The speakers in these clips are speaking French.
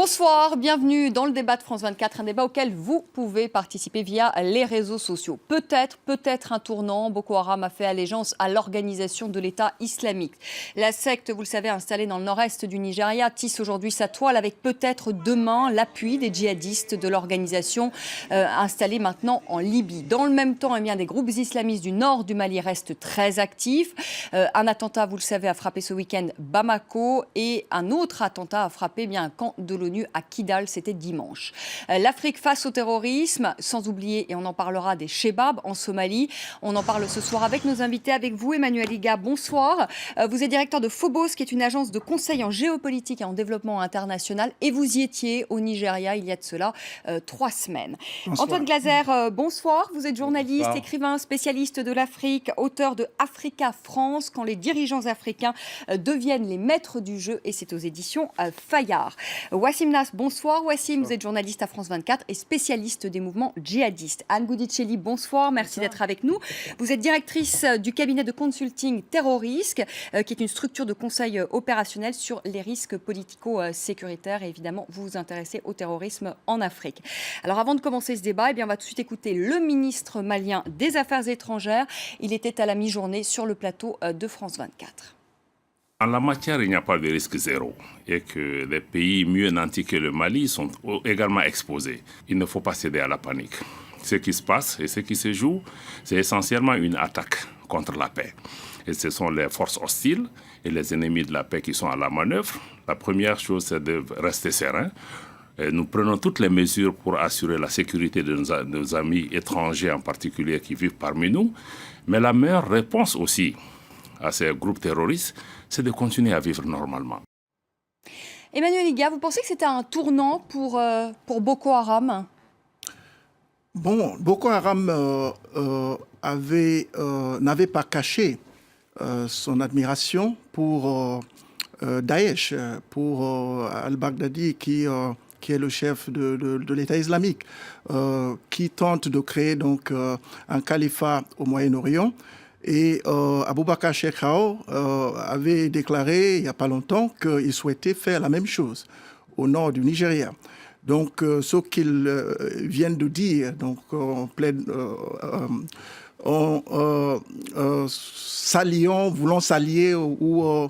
Bonsoir, bienvenue dans le débat de France 24, un débat auquel vous pouvez participer via les réseaux sociaux. Peut-être un tournant. Boko Haram a fait allégeance à l'organisation de l'État islamique. La secte, vous le savez, installée dans le nord-est du Nigeria, tisse aujourd'hui sa toile avec peut-être demain l'appui des djihadistes de l'organisation installée maintenant en Libye. Dans le même temps, des groupes islamistes du nord du Mali restent très actifs. Un attentat, vous le savez, a frappé ce week-end Bamako et un autre attentat a frappé un camp de l'ONU à Kidal, c'était dimanche. L'Afrique face au terrorisme, sans oublier, et on en parlera, des Chebabs en Somalie. On en parle ce soir avec nos invités, avec vous Emmanuel Iga, bonsoir. Vous êtes directeur de Phobos, qui est une agence de conseil en géopolitique et en développement international, et vous y étiez au Nigeria il y a de cela 3 semaines. Bonsoir. Antoine Glaser, bonsoir. Vous êtes journaliste, bonsoir. Écrivain, spécialiste de l'Afrique, auteur de Africa France, quand les dirigeants africains deviennent les maîtres du jeu, et c'est aux éditions Fayard. Wassim Nass, bonsoir. Wassim, vous êtes journaliste à France 24 et spécialiste des mouvements djihadistes. Anne Goudichelli, bonsoir. Merci d'être avec nous. Vous êtes directrice du cabinet de consulting Terrorisque, qui est une structure de conseil opérationnel sur les risques politico-sécuritaires. Et évidemment, vous vous intéressez au terrorisme en Afrique. Alors, avant de commencer ce débat, on va tout de suite écouter le ministre malien des Affaires étrangères. Il était à la mi-journée sur le plateau de France 24. En la matière, il n'y a pas de risque zéro et que les pays mieux nantis que le Mali sont également exposés. Il ne faut pas céder à la panique. Ce qui se passe et ce qui se joue, c'est essentiellement une attaque contre la paix. Et ce sont les forces hostiles et les ennemis de la paix qui sont à la manœuvre. La première chose, c'est de rester serein. Et nous prenons toutes les mesures pour assurer la sécurité de nos amis étrangers en particulier qui vivent parmi nous. Mais la meilleure réponse aussi à ces groupes terroristes, c'est de continuer à vivre normalement. Emmanuel Iga, vous pensez que c'était un tournant pour Boko Haram ? Bon, Boko Haram n'avait pas caché son admiration pour Daesh, pour al-Baghdadi, qui est le chef de l'État islamique, qui tente de créer donc un califat au Moyen-Orient. Et Abubakar Shekau avait déclaré il n'y a pas longtemps qu'il souhaitait faire la même chose au nord du Nigeria. Donc, ce qu'ils viennent de dire, donc voulant s'allier ou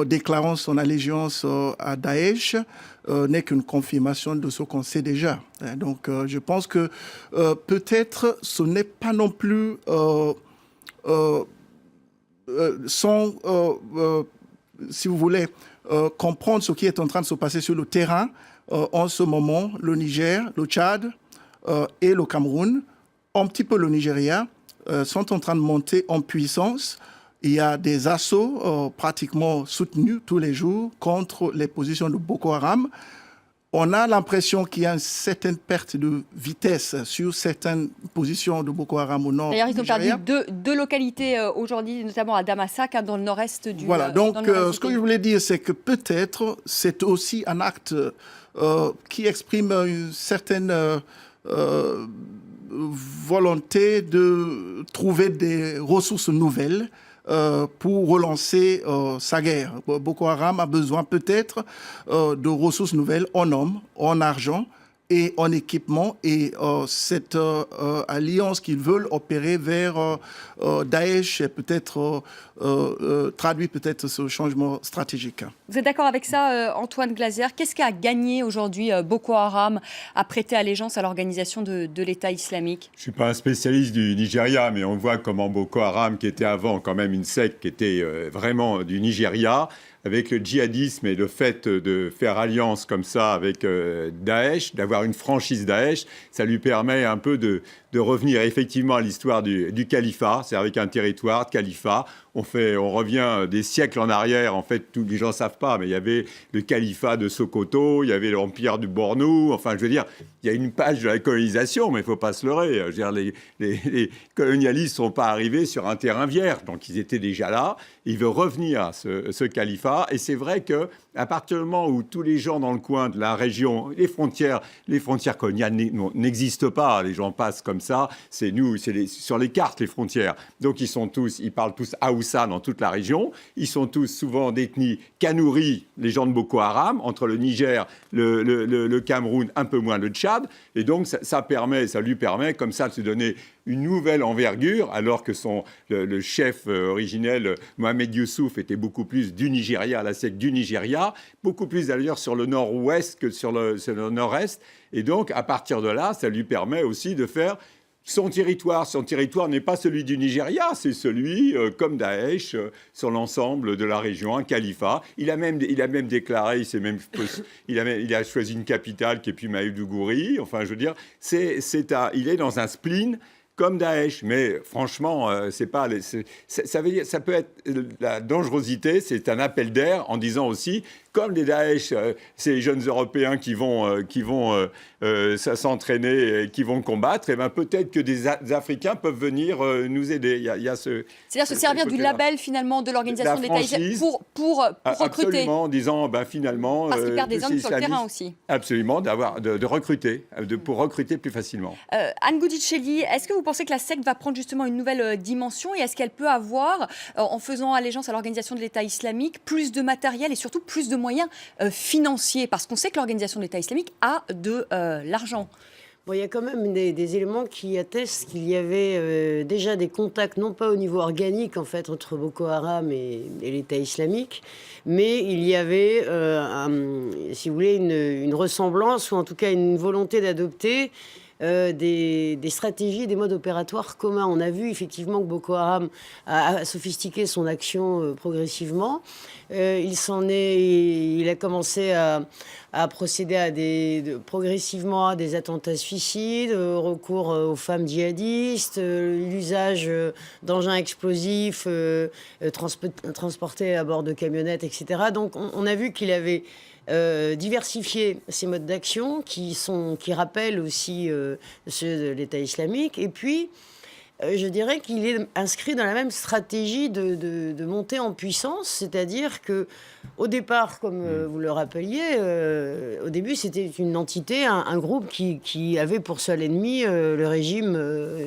déclarant son allégeance à Daesh, n'est qu'une confirmation de ce qu'on sait déjà. Donc, je pense que peut-être ce n'est pas non plus si vous voulez, comprendre ce qui est en train de se passer sur le terrain. En ce moment, le Niger, le Tchad et le Cameroun, un petit peu le Nigeria, sont en train de monter en puissance. Il y a des assauts pratiquement soutenus tous les jours contre les positions de Boko Haram. On a l'impression qu'il y a une certaine perte de vitesse sur certaines positions de Boko Haram au nord. D'ailleurs, ils ont perdu deux localités aujourd'hui, notamment à Damasak, dans le nord-est du Voilà, donc ce que je voulais dire, c'est que peut-être c'est aussi un acte qui exprime une certaine volonté de trouver des ressources nouvelles pour relancer sa guerre. Boko Haram a besoin peut-être de ressources nouvelles en hommes, en argent et en équipement. Et cette alliance qu'ils veulent opérer vers Daesh peut-être traduit peut-être ce changement stratégique. Vous êtes d'accord avec ça, Antoine Glaser ? Qu'est-ce qu'a gagné aujourd'hui Boko Haram à prêter allégeance à l'organisation de l'État islamique ? Je ne suis pas un spécialiste du Nigeria, mais on voit comment Boko Haram, qui était avant quand même une secte qui était vraiment du Nigeria, avec le djihadisme et le fait de faire alliance comme ça avec Daesh, d'avoir une franchise Daesh, ça lui permet un peu de revenir effectivement à l'histoire du califat, c'est avec un territoire de califat. On revient des siècles en arrière, en fait, tous les gens ne savent pas, mais il y avait le califat de Sokoto, il y avait l'empire du Bornou, enfin, je veux dire, il y a une page de la colonisation, mais il ne faut pas se leurrer. Je veux dire, les colonialistes ne sont pas arrivés sur un terrain vierge, donc ils étaient déjà là. Il veut revenir à ce califat pas. Et c'est vrai que à partir du moment où tous les gens dans le coin de la région, les frontières coloniales n'existent pas, les gens passent comme ça, c'est sur les cartes les frontières. Donc ils parlent tous Haoussa dans toute la région, ils sont tous souvent d'ethnie Kanouri, les gens de Boko Haram, entre le Niger, le Cameroun, un peu moins le Tchad, et donc ça lui permet comme ça de se donner une nouvelle envergure, alors que le chef originel, Mohamed Youssouf, était beaucoup plus du Nigeria, la secte du Nigeria, beaucoup plus d'ailleurs sur le nord-ouest que sur le nord-est. Et donc, à partir de là, ça lui permet aussi de faire son territoire. Son territoire n'est pas celui du Nigeria, c'est celui, comme Daesh, sur l'ensemble de la région, un califat. Il a même déclaré, il a choisi une capitale qui est puis Maïdougouri. Enfin, je veux dire, il est dans un spleen comme Daesh, mais franchement, ça peut être la dangerosité, c'est un appel d'air en disant aussi, comme les Daesh, ces jeunes Européens qui vont s'entraîner et qui vont combattre, et ben peut-être que des Africains peuvent venir nous aider. C'est-à-dire se servir du label finalement de l'organisation de l'État islamique pour recruter. Absolument, en disant finalement. Parce qu'ils perdent des hommes sur le terrain aussi. Absolument, de recruter, pour recruter plus facilement. Anne Goudicelli, est-ce que vous pensez que la secte va prendre justement une nouvelle dimension et est-ce qu'elle peut avoir, en faisant allégeance à l'organisation de l'État islamique, plus de matériel et surtout plus de moyens financiers? Parce qu'on sait que l'organisation de l'État islamique a de l'argent. Bon, il y a quand même des éléments qui attestent qu'il y avait déjà des contacts, non pas au niveau organique en fait, entre Boko Haram et l'État islamique, mais il y avait, si vous voulez, une ressemblance ou en tout cas une volonté d'adopter des stratégies, des modes opératoires communs. On a vu effectivement que Boko Haram a sophistiqué son action progressivement. Il a commencé à procéder progressivement à des attentats suicides, recours aux femmes djihadistes, l'usage d'engins explosifs transportés à bord de camionnettes, etc. Donc on a vu qu'il avait diversifier ces modes d'action qui rappellent aussi ceux de l'État islamique. Et puis, je dirais qu'il est inscrit dans la même stratégie de montée en puissance, c'est-à-dire que au départ, comme vous le rappeliez, au début, c'était une entité, un groupe qui avait pour seul ennemi le régime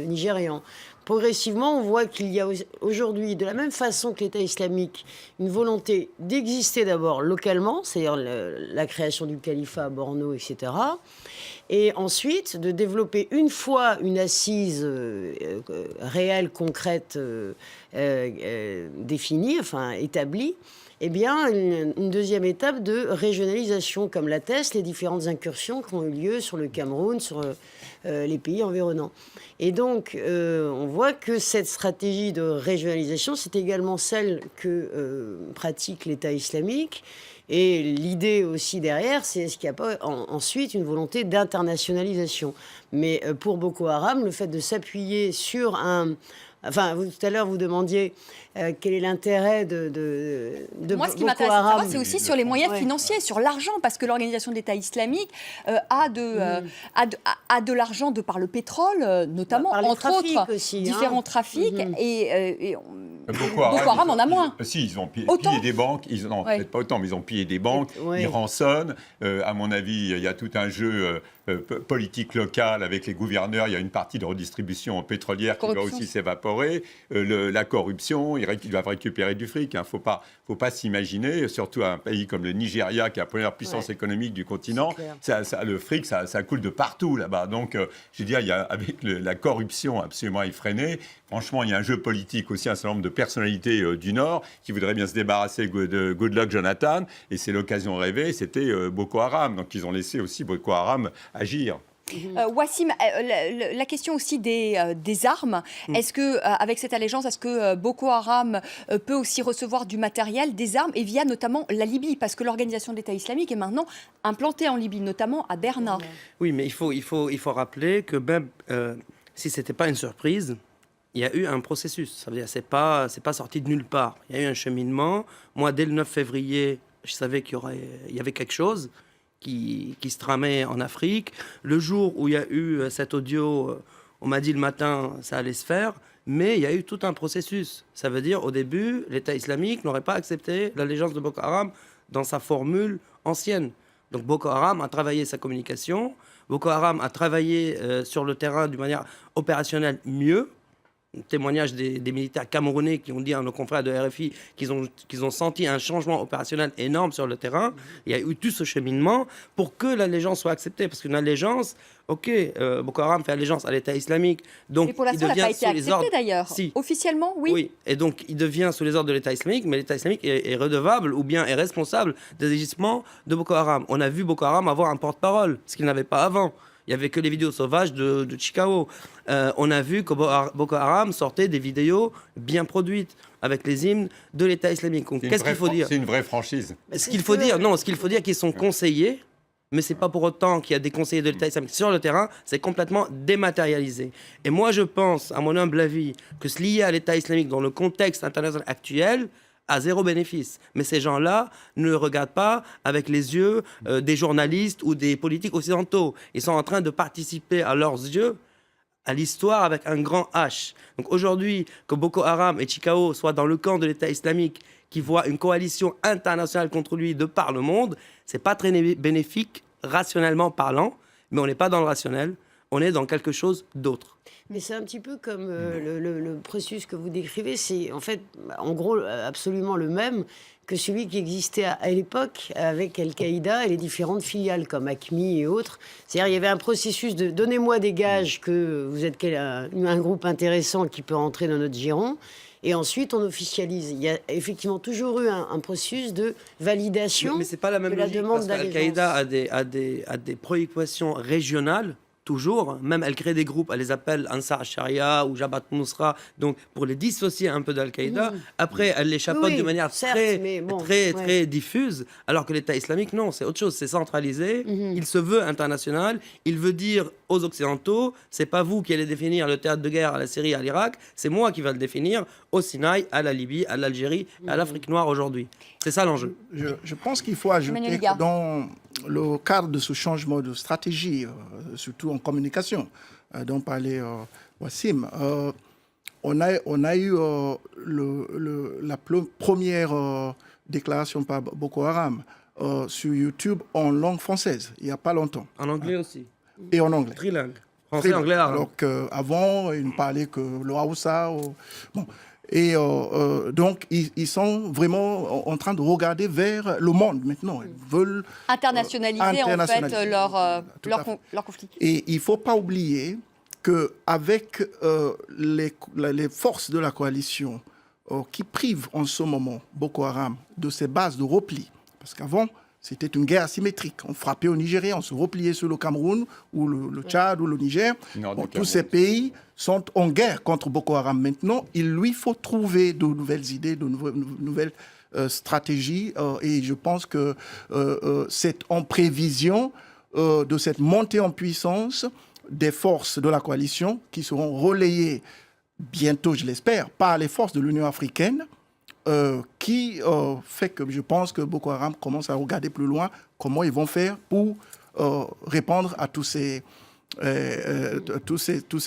nigérian. Progressivement, on voit qu'il y a aujourd'hui, de la même façon que l'État islamique, une volonté d'exister d'abord localement, c'est-à-dire la création du califat à Borno, etc. Et ensuite, de développer une fois une assise réelle, concrète, définie, enfin établie, eh bien, une deuxième étape de régionalisation, comme l'attestent les différentes incursions qui ont eu lieu sur le Cameroun, sur les pays environnants. Et donc, on voit que cette stratégie de régionalisation, c'est également celle que pratique l'État islamique. Et l'idée aussi derrière, c'est est-ce qu'il n'y a pas ensuite une volonté d'internationalisation. Mais pour Boko Haram, le fait de s'appuyer sur Enfin, tout à l'heure, vous demandiez quel est l'intérêt de Moi, ce qui m'intéresse de savoir, c'est aussi sur les moyens financiers, sur l'argent, parce que l'organisation de l'État islamique a de l'argent de par le pétrole, notamment, par entre autres, aussi, différents trafics, et Boko Haram en a moins. Si, ils ont pillé des banques, peut-être pas autant, mais ils ont pillé des banques, ils rançonnent. À mon avis, il y a tout un jeu politique locale avec les gouverneurs, il y a une partie de redistribution pétrolière qui va aussi s'évaporer, la corruption, ils doivent récupérer du fric. Il ne faut pas s'imaginer, surtout un pays comme le Nigeria, qui est la première puissance économique du continent, le fric, ça coule de partout là-bas. Donc, je veux dire, avec la corruption absolument effrénée, franchement, il y a un jeu politique aussi, un certain nombre de personnalités du Nord qui voudraient bien se débarrasser de Goodluck Jonathan, et c'est l'occasion rêvée, c'était Boko Haram. Donc, ils ont laissé aussi Boko Haram agir. Wassim, la question aussi des armes. Est-ce que, avec cette allégeance, est-ce que Boko Haram peut aussi recevoir du matériel, des armes, et via notamment la Libye, parce que l'organisation de l'État islamique est maintenant implantée en Libye, notamment à Derna. Oui, mais il faut rappeler que même si c'était pas une surprise, il y a eu un processus. Ça veut dire c'est pas sorti de nulle part. Il y a eu un cheminement. Moi, dès le 9 février, je savais qu'il y avait quelque chose qui se tramait en Afrique. Le jour où il y a eu cet audio, on m'a dit le matin, ça allait se faire. Mais il y a eu tout un processus. Ça veut dire, au début, l'État islamique n'aurait pas accepté l'allégeance de Boko Haram dans sa formule ancienne. Donc Boko Haram a travaillé sa communication, Boko Haram a travaillé sur le terrain d'une manière opérationnelle mieux. Témoignage des militaires camerounais qui ont dit à nos confrères de RFI qu'ils ont senti un changement opérationnel énorme sur le terrain. Il y a eu tout ce cheminement pour que l'allégeance soit acceptée. Parce qu'une allégeance, Boko Haram fait allégeance à l'État islamique. Donc Et pour l'instant, elle n'a pas été acceptée d'ailleurs. Si. Officiellement, oui. Et donc il devient sous les ordres de l'État islamique, mais l'État islamique est redevable ou bien est responsable des agissements de Boko Haram. On a vu Boko Haram avoir un porte-parole, ce qu'il n'avait pas avant. Il n'y avait que les vidéos sauvages de Chicago. On a vu que Boko Haram sortait des vidéos bien produites avec les hymnes de l'État islamique. Donc, qu'est-ce qu'il faut dire ? C'est une vraie franchise. Ce qu'il faut dire, qu'ils sont conseillés, mais ce n'est pas pour autant qu'il y a des conseillers de l'État islamique sur le terrain, c'est complètement dématérialisé. Et moi, je pense, à mon humble avis, que se lier à l'État islamique dans le contexte international actuel à zéro bénéfice. Mais ces gens-là ne regardent pas avec les yeux des journalistes ou des politiques occidentaux. Ils sont en train de participer à leurs yeux à l'histoire avec un grand H. Donc aujourd'hui, que Boko Haram et Chikao soient dans le camp de l'État islamique qui voit une coalition internationale contre lui de par le monde, c'est pas très bénéfique, rationnellement parlant, mais on n'est pas dans le rationnel, on est dans quelque chose d'autre. Mais c'est un petit peu comme le processus que vous décrivez, c'est en fait, en gros, absolument le même que celui qui existait à l'époque avec Al-Qaïda et les différentes filiales comme AQMI et autres. C'est-à-dire il y avait un processus de donnez-moi des gages que vous êtes un groupe intéressant qui peut rentrer dans notre giron. Et ensuite, on officialise. Il y a effectivement toujours eu un processus de validation. Mais c'est pas la même de la logique, demande parce qu'Al-Qaïda a des préoccupations régionales. Toujours, même elle crée des groupes, elle les appelle Ansar Sharia ou Jabhat Nusra, donc pour les dissocier un peu d'Al-Qaïda. Après, elle les chapeaute de manière très diffuse, alors que l'État islamique, non, c'est autre chose, c'est centralisé, il se veut international, il veut dire aux Occidentaux, c'est pas vous qui allez définir le théâtre de guerre à la Syrie, à l'Irak, c'est moi qui vais le définir au Sinaï, à la Libye, à l'Algérie, à l'Afrique noire aujourd'hui. C'est ça l'enjeu. Je pense qu'il faut ajouter que dans le cadre de ce changement de stratégie, surtout en communication, dont parlait Wassim, on a eu la première déclaration par Boko Haram sur YouTube en langue française, il n'y a pas longtemps. En anglais aussi. Et en anglais. Trilingue. Français, anglais, arabe. Alors qu'avant, ils ne parlaient que le Hausa. Bon. Et donc, ils sont vraiment en train de regarder vers le monde maintenant. Ils veulent internationaliser en fait leur conflit. Et il ne faut pas oublier qu'avec les forces de la coalition qui privent en ce moment Boko Haram de ses bases de repli, parce qu'avant, c'était une guerre asymétrique. On frappait au Nigeria, on se repliait sur le Cameroun, ou le Tchad, ou le Niger. Tous ces pays sont en guerre contre Boko Haram. Maintenant, il lui faut trouver de nouvelles idées, de nouvelles stratégies. Et je pense que c'est en prévision de cette montée en puissance des forces de la coalition qui seront relayées bientôt, je l'espère, par les forces de l'Union africaine, qui fait que je pense que Boko Haram commence à regarder plus loin comment ils vont faire pour répondre à tous ces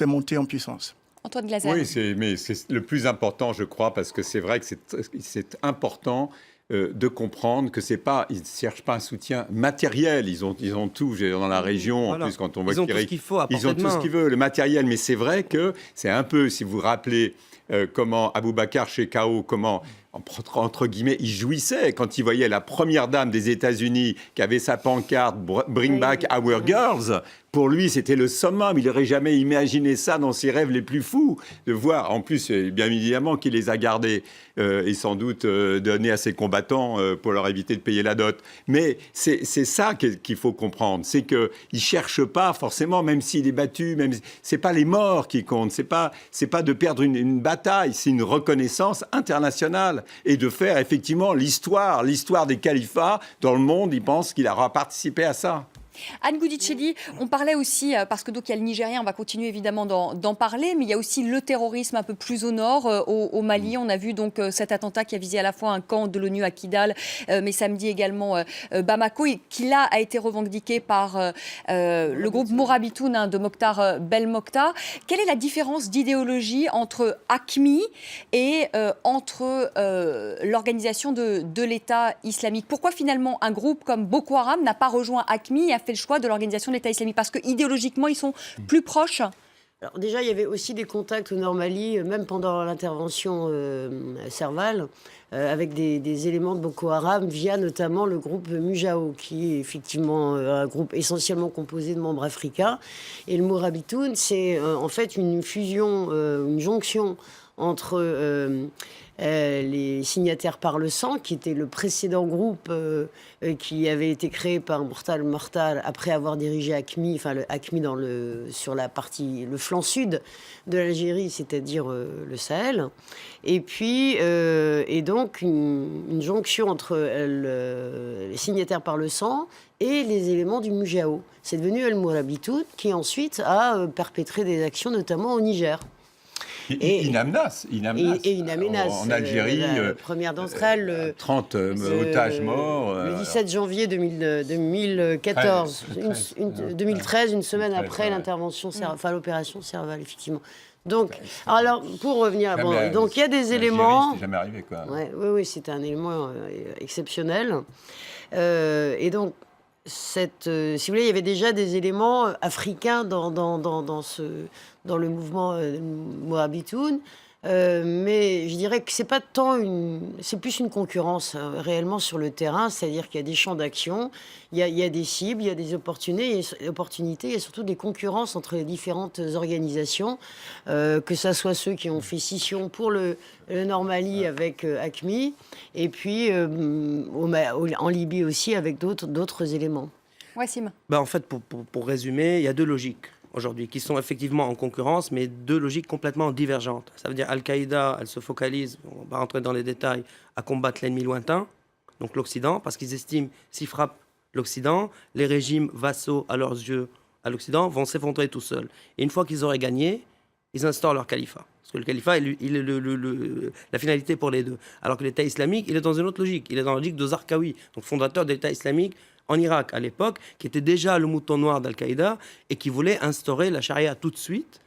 montées en puissance. Antoine Glaser. Oui, mais c'est le plus important, je crois, parce que c'est vrai que c'est important de comprendre que c'est pas, ils ne cherchent pas un soutien matériel. Ils ont tout dans la région. Voilà. En plus, quand on voit ils ont tout ce qu'il faut à portée ils ont de tout main. ce qu'ils veulent, le matériel. Mais c'est vrai que c'est un peu, si vous vous rappelez, comment Aboubacar Shekau, comment entre guillemets, il jouissait quand il voyait la première dame des États-Unis qui avait sa pancarte Bring Back Our Girls. Pour lui, c'était le summum. Il n'aurait jamais imaginé ça dans ses rêves les plus fous, de voir. En plus, bien évidemment, qu'il les a gardés et sans doute donnés à ses combattants pour leur éviter de payer la dot. Mais c'est ça qu'il faut comprendre. C'est qu'il ne cherche pas forcément, même s'il est battu, ce n'est pas les morts qui comptent. Ce n'est pas de perdre une bataille. C'est une reconnaissance internationale. Et de faire effectivement l'histoire des califats dans le monde. Il pense qu'il aura participé à ça. Anne Goudichelli, on parlait aussi, parce que donc il y a le Nigeria, on va continuer évidemment d'en parler, mais il y a aussi le terrorisme un peu plus au nord, au Mali. On a vu donc cet attentat qui a visé à la fois un camp de l'ONU à Kidal, mais samedi également Bamako, et qui là a été revendiqué par le groupe Mourabitoun de Mokhtar Belmokhtar. Quelle est la différence d'idéologie entre AQMI et entre l'organisation de l'État islamique? Pourquoi finalement un groupe comme Boko Haram n'a pas rejoint AQMI et a fait le choix de l'organisation de l'État islamique? Parce que idéologiquement, ils sont plus proches. Alors déjà, il y avait aussi des contacts au Nord Mali, même pendant l'intervention Serval, avec des éléments de Boko Haram, via notamment le groupe Mujao, qui est effectivement un groupe essentiellement composé de membres africains. Et le Mourabitoun, c'est en fait une fusion, une jonction entre les signataires par le sang, qui était le précédent groupe qui avait été créé par Mortal après avoir dirigé AQMI, enfin le AQMI sur la partie, le flanc sud de l'Algérie, c'est-à-dire le Sahel. Et puis, et donc une jonction entre les signataires par le sang et les éléments du Mujao. C'est devenu El Mourabitoun, qui ensuite a perpétré des actions, notamment au Niger. Et Inamnas. Et Inamnas. En Algérie. La première d'entre elles. 30 otages morts. Le 17 janvier 2014. 2013, une semaine après l'intervention, enfin l'opération Serval, effectivement. Donc, alors, pour revenir, donc il y a des éléments. C'est jamais arrivé, quoi. Oui, c'était un élément exceptionnel. Et donc, si vous voulez, il y avait déjà des éléments africains dans le mouvement Mourabitoun. Mais je dirais que c'est pas tant c'est plus une concurrence réellement sur le terrain, c'est-à-dire qu'il y a des champs d'action, il y a des cibles, il y a des opportunités, il y a surtout des concurrences entre les différentes organisations, que ça soit ceux qui ont fait scission pour le Nord Mali avec AQMI, et puis en Libye aussi avec d'autres éléments. Wassim. En fait, pour résumer, il y a deux logiques aujourd'hui, qui sont effectivement en concurrence, mais deux logiques complètement divergentes. Ça veut dire Al-Qaïda, elle se focalise, on va rentrer dans les détails, à combattre l'ennemi lointain, donc l'Occident, parce qu'ils estiment s'ils frappent l'Occident, les régimes vassaux à leurs yeux à l'Occident vont s'effondrer tout seuls. Et une fois qu'ils auraient gagné, ils instaurent leur califat. Parce que le califat, il est la finalité pour les deux. Alors que l'État islamique, il est dans une autre logique. Il est dans la logique de Zarqawi, donc fondateur de l'État islamique en Irak à l'époque, qui était déjà le mouton noir d'Al-Qaïda et qui voulait instaurer la charia tout de suite,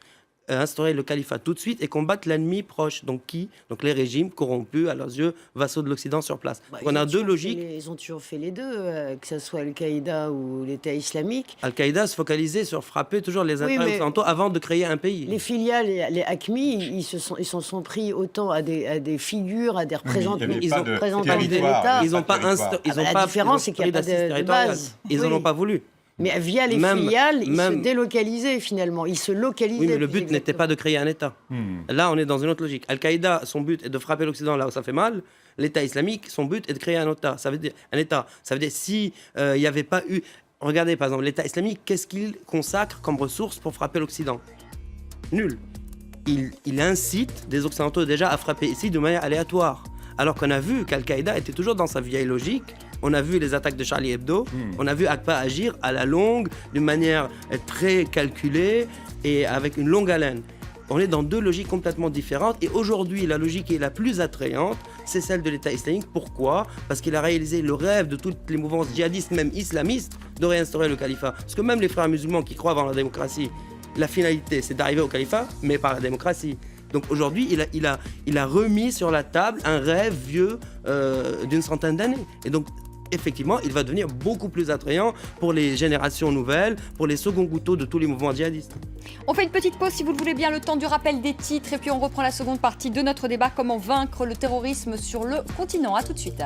instaurer le califat tout de suite et combattre l'ennemi proche. Donc qui? Donc les régimes corrompus, à leurs yeux, vassaux de l'Occident sur place. On a deux logiques. Ils ont toujours fait les deux, que ce soit Al-Qaïda ou l'État islamique. Al-Qaïda se focalisait sur frapper toujours les intérêts occidentaux avant de créer un pays. Les filiales, les AQMI, ils s'en sont pris autant à des figures, à des représentants, ils n'ont de l'État. Ils n'ont pas la différence, c'est qu'il n'y a pas de base. Ils n'en ont pas voulu. Mais via les filiales, ils se délocalisaient finalement, ils se localisaient. Oui, mais le but n'était pas de créer un État. Là, on est dans une autre logique. Al-Qaïda, son but est de frapper l'Occident là où ça fait mal. L'État islamique, son but est de créer un État. Ça veut dire un État. Ça veut dire si il n'y avait pas eu... Regardez, par exemple, l'État islamique, qu'est-ce qu'il consacre comme ressources pour frapper l'Occident? Nul. Il incite des Occidentaux déjà à frapper ici de manière aléatoire. Alors qu'on a vu qu'Al-Qaïda était toujours dans sa vieille logique. On a vu les attaques de Charlie Hebdo, on a vu Aqba agir à la longue, d'une manière très calculée et avec une longue haleine. On est dans deux logiques complètement différentes et aujourd'hui, la logique qui est la plus attrayante, c'est celle de l'État islamique. Pourquoi? Parce qu'il a réalisé le rêve de toutes les mouvances djihadistes, même islamistes, de réinstaurer le califat. Parce que même les frères musulmans qui croient en la démocratie, la finalité, c'est d'arriver au califat, mais par la démocratie. Donc aujourd'hui, il a remis sur la table un rêve vieux d'une centaine d'années. Et donc, effectivement, il va devenir beaucoup plus attrayant pour les générations nouvelles, pour les seconds couteaux de tous les mouvements djihadistes. On fait une petite pause, si vous le voulez bien, le temps du rappel des titres. Et puis on reprend la seconde partie de notre débat, comment vaincre le terrorisme sur le continent. À tout de suite.